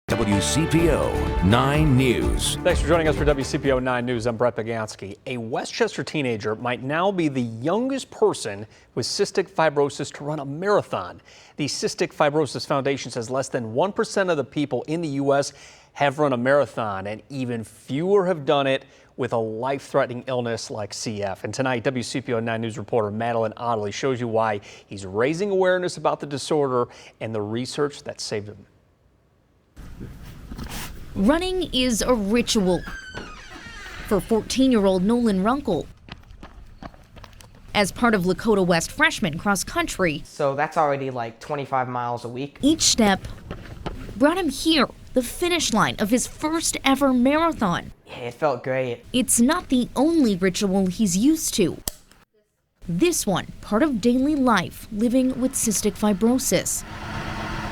WCPO 9 News. Thanks for joining us for WCPO 9 News. I'm Brett Bagansky. A Westchester teenager might now be the youngest person with cystic fibrosis to run a marathon. The Cystic Fibrosis Foundation says less than 1% of the people in the U.S. have run a marathon, and even fewer have done it with a life-threatening illness like CF. And tonight, WCPO 9 News reporter Madeline Ottley shows you why he's raising awareness about the disorder and the research that saved him. Running is a ritual for 14-year-old Nolan Runkle. As part of Lakota West freshman cross country, so that's already like 25 miles a week. Each step brought him here, the finish line of his first ever marathon. Yeah, it felt great. It's not the only ritual he's used to. This one, part of daily life, living with cystic fibrosis.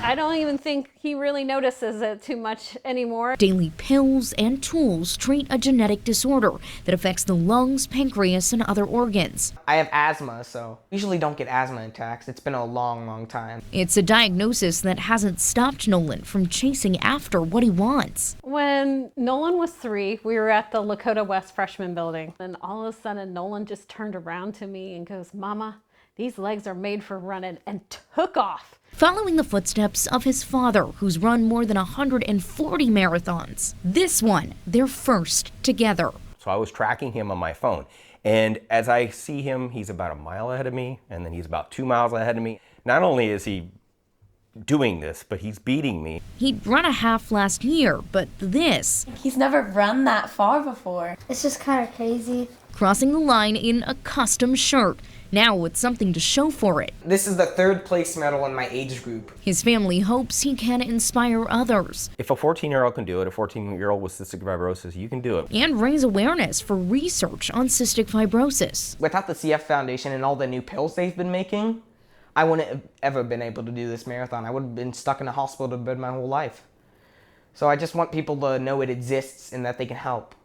I don't even think he really notices it too much anymore. Daily pills and tools treat a genetic disorder that affects the lungs, pancreas, and other organs. I have asthma, so usually don't get asthma attacks. It's been a long time. It's a diagnosis that hasn't stopped Nolan from chasing after what he wants. When Nolan was 3, we were at the Lakota West freshman building. And all of a sudden, Nolan just turned around to me and goes, "Mama, these legs are made for running," and took off. Following the footsteps of his father, who's run more than 140 marathons. This one, their first together. So I was tracking him on my phone. And as I see him, he's about a mile ahead of me, and then he's about 2 miles ahead of me. Not only is he doing this, but he's beating me. He'd run a half last year, but this... He's never run that far before. It's just kind of crazy. Crossing the line in a custom shirt, now with something to show for it. This is the 3rd place medal in my age group. His family hopes he can inspire others. If a 14-year-old can do it, a 14-year-old with cystic fibrosis, you can do it. And raise awareness for research on cystic fibrosis. Without the CF Foundation and all the new pills they've been making, I wouldn't have ever been able to do this marathon. I would have been stuck in a hospital bed my whole life. So I just want people to know it exists and that they can help.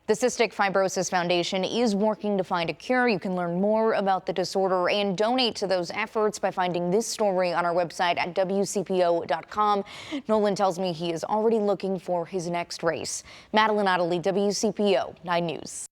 The Cystic Fibrosis Foundation is working to find a cure. You can learn more about the disorder and donate to those efforts by finding this story on our website at WCPO.com. Nolan tells me he is already looking for his next race. Madeline Ottley, WCPO 9 News.